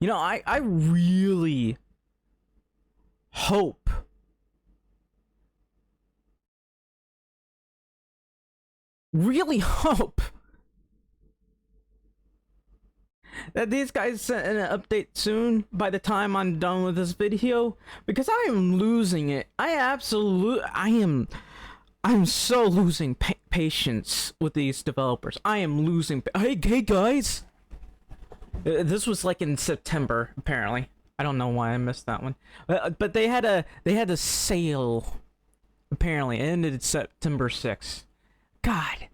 You know, I really hope, really hope that these guys send an update soon by the time I'm done with this video, because I am losing it. I'm so losing patience with these developers. I am losing. Hey guys! This was like in September, apparently. I don't know why I missed that one. But they had a sale. Apparently, it ended September 6th. God.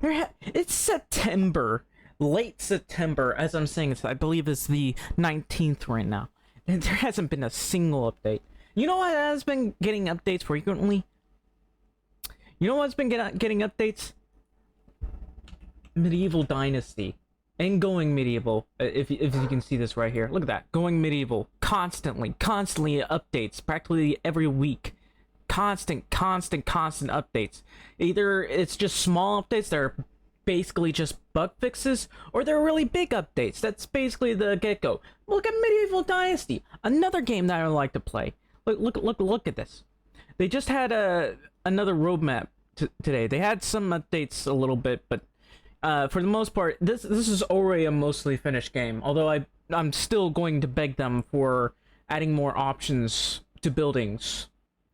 It's September. Late September, as I'm saying. I believe it's the 19th right now. And there hasn't been a single update. You know what has been getting updates frequently? You know what's been getting updates? Medieval Dynasty. And Going Medieval. If you can see this right here. Look at that. Going Medieval. Constantly updates. Practically every week. Constant updates. Either it's just small updates that are basically just bug fixes, or they're really big updates. That's basically the get-go. Look at Medieval Dynasty. Another game that I like to play. Look at this. They just had another roadmap today. They had some updates a little bit, but for the most part, this is already a mostly finished game. Although I'm still going to beg them for adding more options to buildings.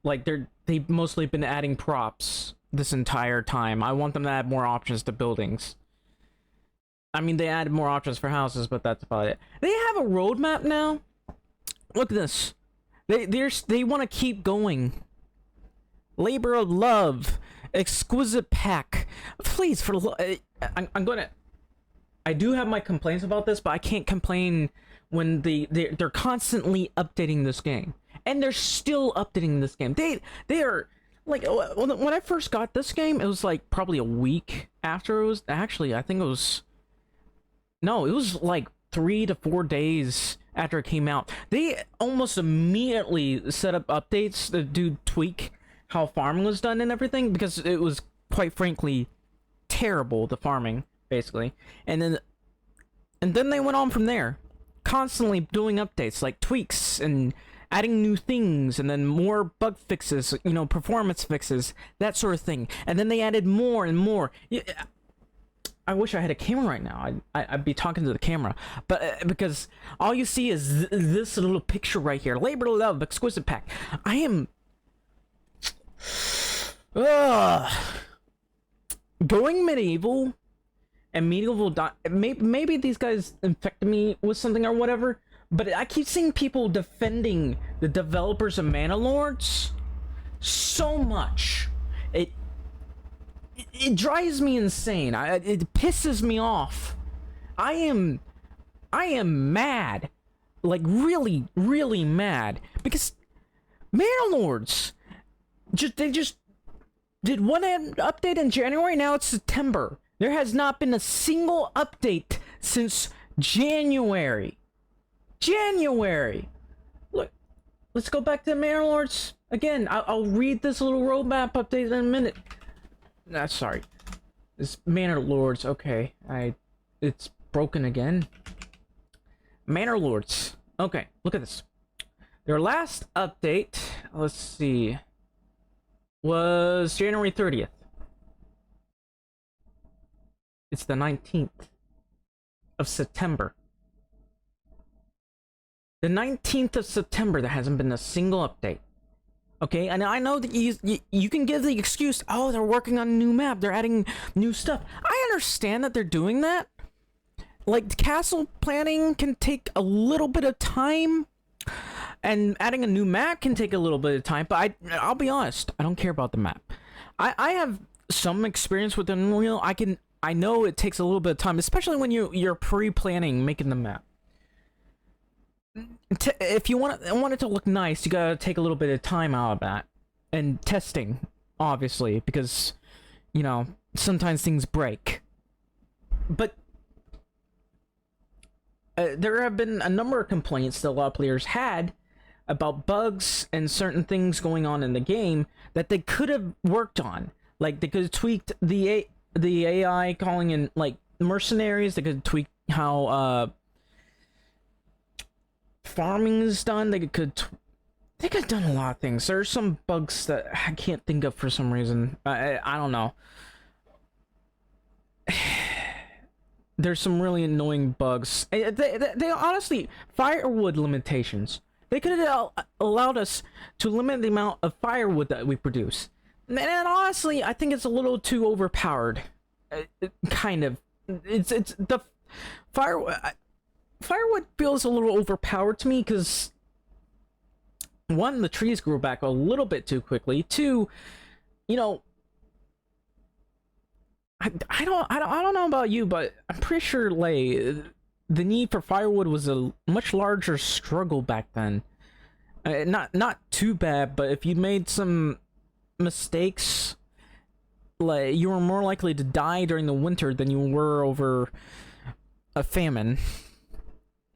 Like they've mostly been adding props this entire time. I want them to add more options to buildings. I mean, they added more options for houses, but that's about it. They have a roadmap now. Look at this. They want to keep going. Labor of Love, Exquisite Pack. Please, I'm gonna. I do have my complaints about this, but I can't complain when they're constantly updating this game, and they're still updating this game. They are like, when I first got this game, it was like probably a week after it was actually. I think it was. No, it was like 3 to 4 days after it came out. They almost immediately set up updates that do tweak how farming was done and everything, because it was quite frankly terrible, the farming basically. And then they went on from there, constantly doing updates like tweaks and adding new things, and then more bug fixes, you know, performance fixes, that sort of thing. And then they added more and more. I wish I had a camera right now. I'd be talking to the camera, but because all you see is this little picture right here. Labor of Love, Exquisite Pack. I am. Going Medieval and maybe these guys infected me with something or whatever, but I keep seeing people defending the developers of Manor Lords so much. It drives me insane. It pisses me off. I am mad. Like, really, really mad. Because Manor Lords they just did one update in January. Now it's September. There has not been a single update since January. Look, let's go back to Manor Lords again. I'll read this little roadmap update in a minute. Sorry. This Manor Lords, okay. It's broken again. Manor Lords. Okay, look at this. Their last update, let's see, was January 30th. It's the 19th of September. The 19th of September, there hasn't been a single update. Okay, and I know that you can give the excuse, oh, they're working on a new map, they're adding new stuff. I understand that they're doing that. Like, castle planning can take a little bit of time, and adding a new map can take a little bit of time, but I'll be honest, I don't care about the map. I have some experience with Unreal. I know it takes a little bit of time, especially when you're pre-planning making the map. If you want it to look nice, you gotta take a little bit of time out of that, and testing, obviously, because, you know, sometimes things break. But there have been a number of complaints that a lot of players had about bugs and certain things going on in the game that they could have worked on. Like, they could have tweaked the AI calling in, like, mercenaries. They could have tweaked how farming is done. They could have done a lot of things. There are some bugs that I can't think of for some reason. I don't know. There's some really annoying bugs. They honestly, firewood limitations. They could have allowed us to limit the amount of firewood that we produce. And honestly, I think it's a little too overpowered. Kind of. It's the firewood. Firewood feels a little overpowered to me because one, the trees grew back a little bit too quickly. Two, you know, I don't know about you, but I'm pretty sure like the need for firewood was a much larger struggle back then. Not too bad, but if you made some mistakes, like you were more likely to die during the winter than you were over a famine.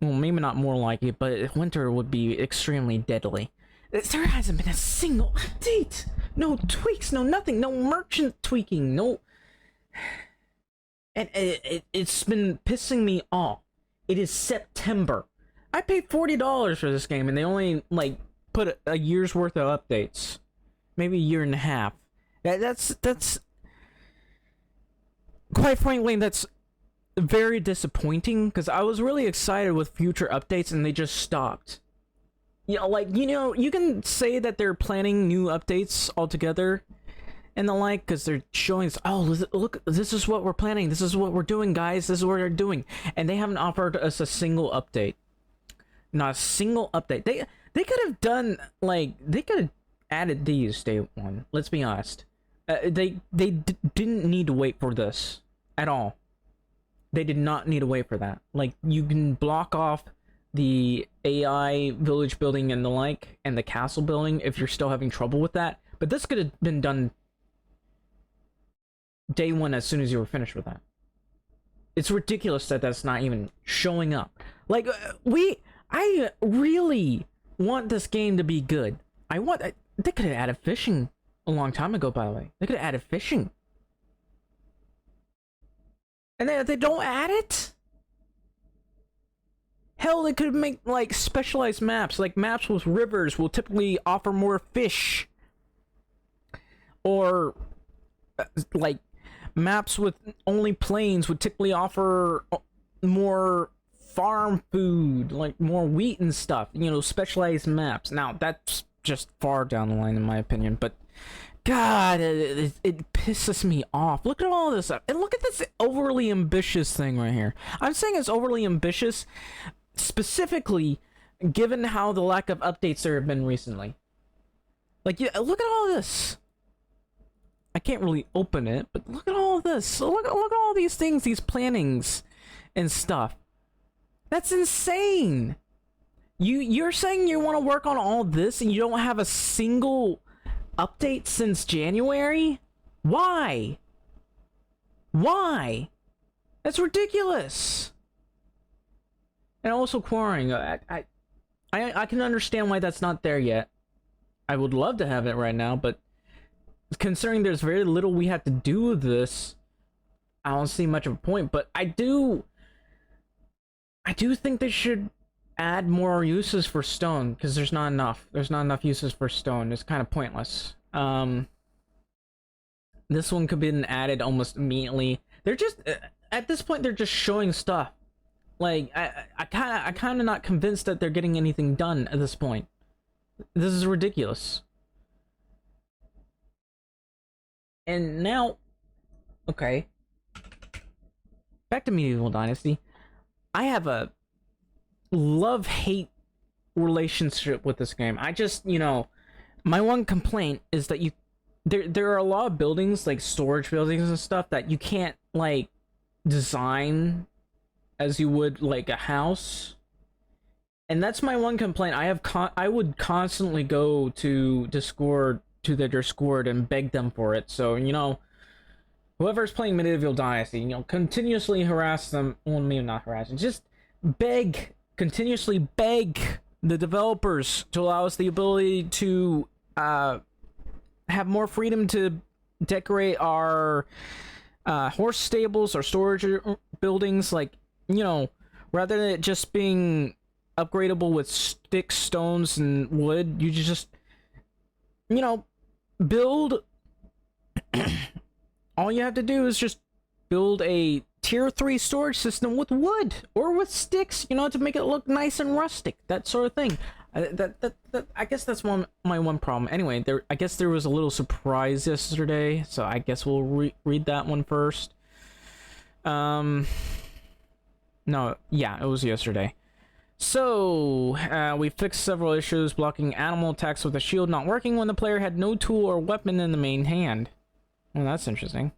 Well, maybe not more likely, but winter would be extremely deadly. There hasn't been a single update, no tweaks, no nothing, no merchant tweaking, no. And it's been pissing me off. It is September. I paid $40 for this game, and they only like put a year's worth of updates, maybe a year and a half. That's quite frankly, that's very disappointing because I was really excited with future updates, and they just stopped. You can say that they're planning new updates altogether and the like, because they're showing us, oh, look, this is what we're planning, this is what we're doing, guys, this is what they're doing, and they haven't offered us a single update. Not a single update. They could have done, like, they could have added these day one, let's be honest. They didn't need to wait for this at all. They did not need to wait for that. Like, you can block off the AI village building and the like, and the castle building if you're still having trouble with that, but this could have been done day one as soon as you were finished with that. It's ridiculous that that's not even showing up. Like, I really want this game to be good. They could have added fishing a long time ago, by the way. They could have added fishing. And they don't add it? Hell, they could make, like, specialized maps. Like, maps with rivers will typically offer more fish. Or, like, maps with only plains would typically offer more farm food, like more wheat and stuff, specialized maps. Now, that's just far down the line in my opinion, but God, it pisses me off. Look at all this stuff, and look at this overly ambitious thing right here. I'm saying it's overly ambitious, specifically given how the lack of updates there have been recently. Like, yeah, look at all this. I can't really open it, but look at all this. Look at all these things, these plannings and stuff. That's insane. You're saying you want to work on all this and you don't have a single update since January? Why? Why? That's ridiculous. And also quarrying. I can understand why that's not there yet. I would love to have it right now, but considering there's very little we have to do with this, I don't see much of a point. But I do think they should add more uses for stone, because there's not enough. There's not enough uses for stone. It's kind of pointless. This one could be added almost immediately. They're just at this point they're just showing stuff. Like I kind of not convinced that they're getting anything done at this point. This is ridiculous. And now, okay, back to Medieval Dynasty. I have a love-hate relationship with this game. I just, my one complaint is that there are a lot of buildings, like storage buildings and stuff, that you can't, like, design as you would, like, a house. And that's my one complaint. I would constantly go to Discord, to their Discord, and beg them for it. So, whoever's playing Medieval Dynasty, continuously harass them. Well, maybe not harass them. Just continuously beg the developers to allow us the ability to have more freedom to decorate our horse stables or storage buildings. Like, you know, rather than it just being upgradable with sticks, stones, and wood, you just, you know, build. All you have to do is just build a tier 3 storage system with wood or with sticks, you know, to make it look nice and rustic, that sort of thing. I guess that's my one problem. Anyway, I guess there was a little surprise yesterday, so I guess we'll read that one first. No, yeah, it was yesterday. So, we fixed several issues, blocking animal attacks with a shield not working when the player had no tool or weapon in the main hand. Well, that's interesting.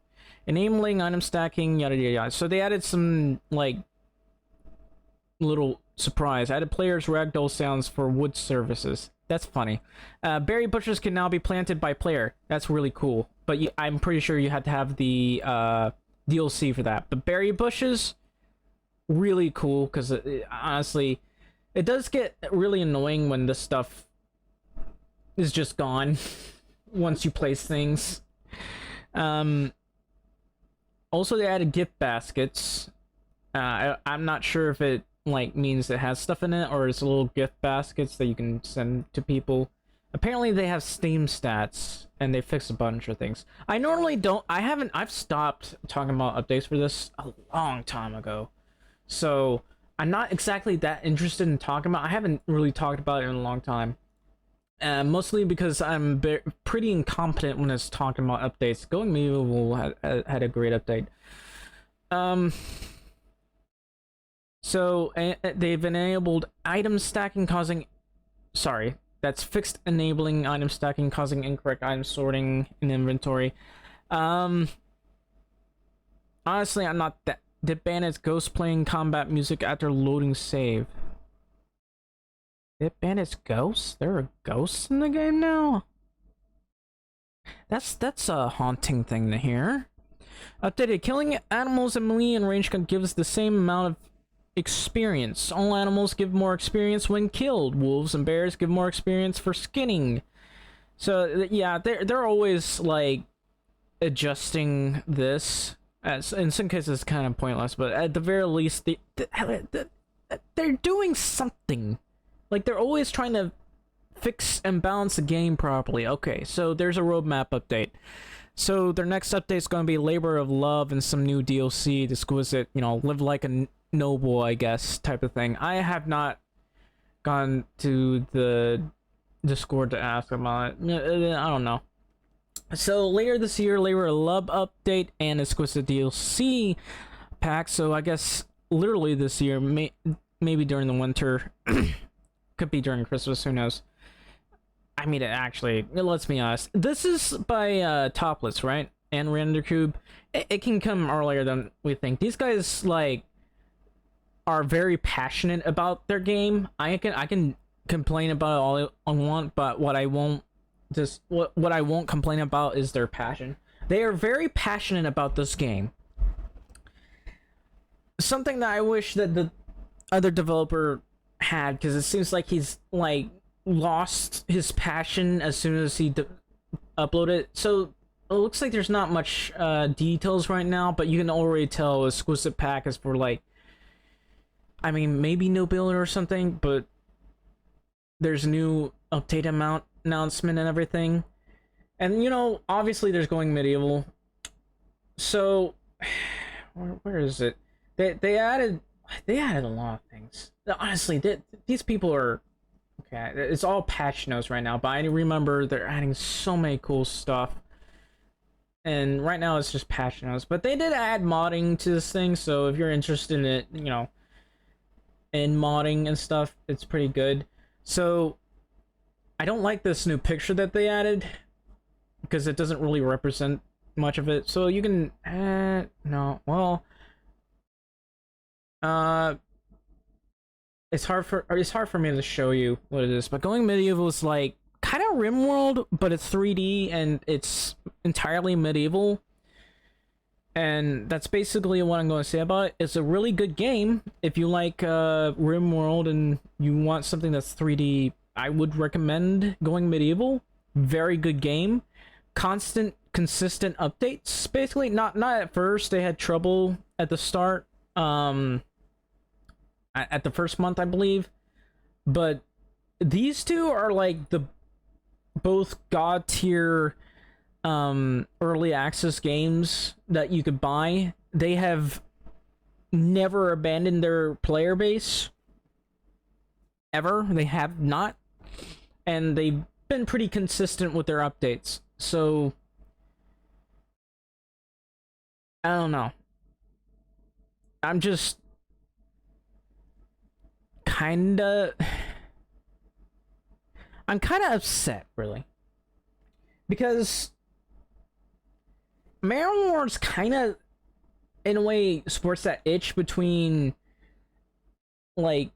Enabling item stacking, yada yada yada. So they added some, like, little surprise. Added players' ragdoll sounds for wood services. That's funny. Berry bushes can now be planted by player. That's really cool. But I'm pretty sure you had to have the DLC for that. But berry bushes, really cool, because honestly, it does get really annoying when this stuff is just gone once you place things. Also, they added gift baskets. I'm not sure if it like means it has stuff in it or it's little gift baskets that you can send to people. Apparently, they have Steam stats and they fixed a bunch of things. I normally don't. I've stopped talking about updates for this a long time ago, so I'm not exactly that interested in talking about. I haven't really talked about it in a long time. Mostly because I'm pretty incompetent when it's talking about updates. Going Medieval had a great update. So they've enabled item stacking causing... Sorry, that's fixed enabling item stacking causing incorrect item sorting in inventory. Honestly, I'm not that... Did bandits ghost playing combat music after loading save? Did bandits ghosts? There are ghosts in the game now? That's a haunting thing to hear. Updated. Killing animals in melee and range gives the same amount of experience. All animals give more experience when killed. Wolves and bears give more experience for skinning. So yeah, they're always like adjusting this. As in some cases, it's kind of pointless, but at the very least, they're doing something. Like, they're always trying to fix and balance the game properly. Okay, so there's a roadmap update. So their next update is going to be Labor of Love and some new DLC, exquisite, you know, live like a noble, I guess, type of thing. I have not gone to the Discord to ask about it. I don't know. So later this year, Labor of Love update and exquisite DLC pack. So I guess literally this year, maybe during the winter. Could be during Christmas, who knows. I mean, actually, let's be honest. This is by Topless, right? And RenderCube. It can come earlier than we think. These guys, like, are very passionate about their game. I can complain about it all I want, but what I won't complain about is their passion. They are very passionate about this game. Something that I wish that the other developer had, because it seems like he's like lost his passion as soon as he uploaded. So it looks like there's not much details right now, but you can already tell exclusive pack is for like, I mean, maybe no builder or something, but there's new update announcement and everything. And you know, obviously there's going medieval. So where is it? They added a lot of things. Honestly, these people are... Okay, it's all patch notes right now, but I remember they're adding so many cool stuff. And right now it's just patch notes. But they did add modding to this thing, so if you're interested in it, you know, in modding and stuff, it's pretty good. So, I don't like this new picture that they added, because it doesn't really represent much of it. So you can... no, well... it's hard for me to show you what it is, but Going Medieval is like kind of RimWorld, but it's 3D and it's entirely medieval. And that's basically what I'm going to say about it. It's a really good game. If you like RimWorld and you want something that's 3D, I would recommend Going Medieval. Very good game. Consistent updates. Basically, not at first. They had trouble at the start. at the first month, I believe. But these two are like the both god tier early access games that you could buy. They have never abandoned their player base ever. They have not, and they've been pretty consistent with their updates. So I don't know. I'm just kinda I'm kinda upset, really. Because Manor kinda in a way sports that itch between like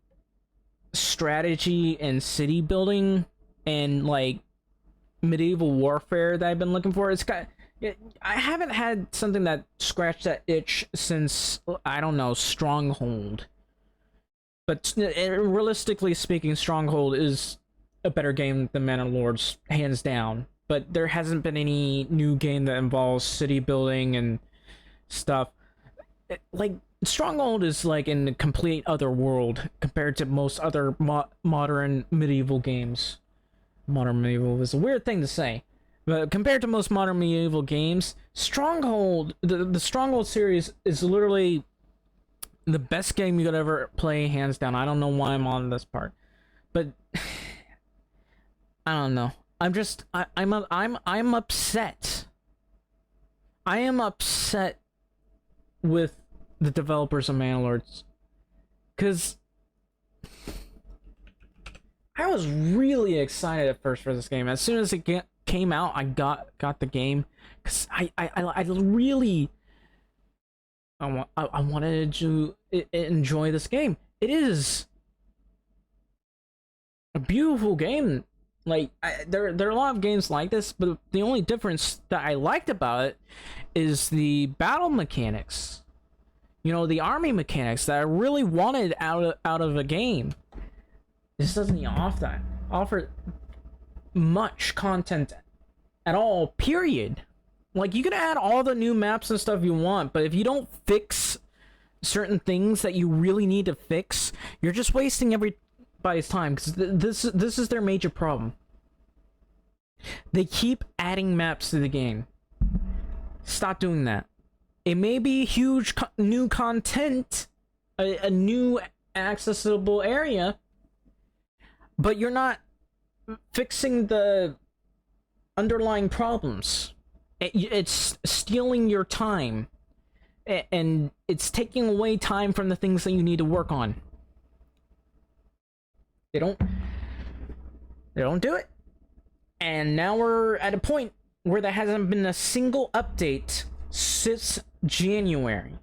strategy and city building and like medieval warfare that I've been looking for. I haven't had something that scratched that itch since, I don't know, Stronghold. But realistically speaking, Stronghold is a better game than Manor Lords, hands down. But there hasn't been any new game that involves city building and stuff. Like, Stronghold is like in a complete other world compared to most other modern medieval games. Modern medieval is a weird thing to say. But compared to most modern medieval games, Stronghold, the Stronghold series is literally the best game you could ever play, hands down. I don't know why I'm on this part, but I don't know. I'm upset. I am upset with the developers of Manor, because I was really excited at first for this game. As soon as it came out, I got the game because I really I wanted to enjoy this game. It is a beautiful game. Like, there are a lot of games like this, but the only difference that I liked about it is the battle mechanics. You know, the army mechanics that I really wanted out of a game. This doesn't offer much content at all, period. Like, you can add all the new maps and stuff you want, but if you don't fix certain things that you really need to fix, you're just wasting everybody's time, because this is their major problem. They keep adding maps to the game. Stop doing that. It may be huge new content, a new accessible area, but you're not fixing the underlying problems. It's stealing your time, and it's taking away time from the things that you need to work on. They don't do it. And now we're at a point where there hasn't been a single update since January.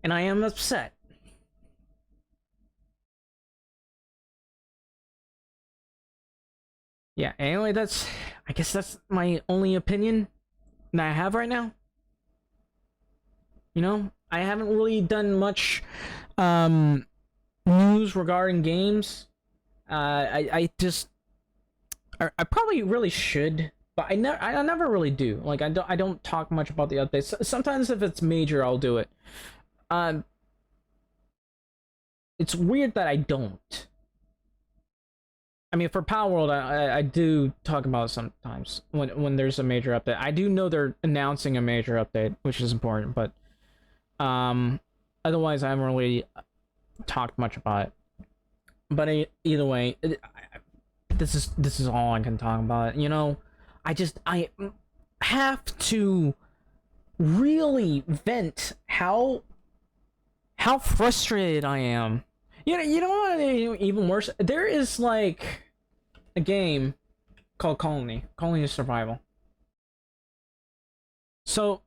And I am upset. Yeah, anyway, I guess that's my only opinion that I have right now. You know, I haven't really done much news regarding games. I probably really should, but I never really do. Like, I don't talk much about the updates. Sometimes if it's major, I'll do it. It's weird that I don't. I mean, for Power World, I do talk about it sometimes when there's a major update. I do know they're announcing a major update, which is important, but otherwise I haven't really talked much about it. But either way, this is all I can talk about. You know, I have to really vent how frustrated I am. You know what? Even worse, there is like a game called Colony of Survival. So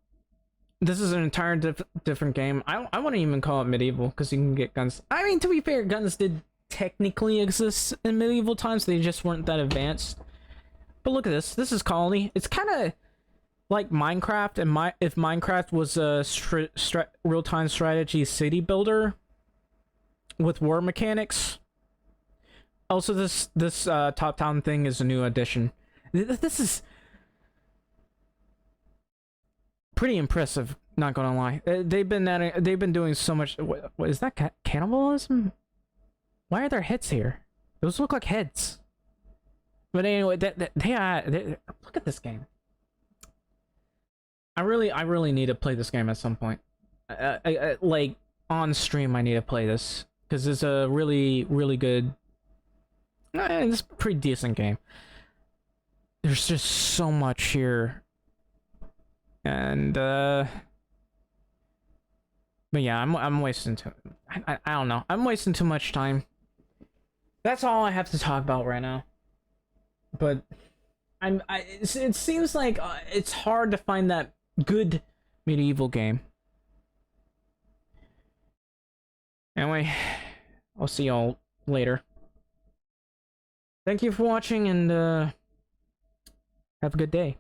this is an entire different game. I wouldn't even call it medieval, because you can get guns. I mean, to be fair, guns did technically exist in medieval times. They just weren't that advanced. But look at this. This is Colony. It's kind of like Minecraft, and if Minecraft was a real-time strategy city builder with war mechanics. Also, this top-down thing is a new addition. This is pretty impressive. Not gonna lie, they've been doing so much. What is that? Cannibalism? Why are there heads here? Those look like heads. But anyway, look at this game. I really need to play this game at some point. Like on stream, I need to play this because it's a really good. It's a pretty decent game. There's just so much here, and but yeah, I'm wasting too. I don't know. I'm wasting too much time. That's all I have to talk about right now. But it seems like it's hard to find that good medieval game. Anyway, I'll see y'all later. Thank you for watching, and have a good day.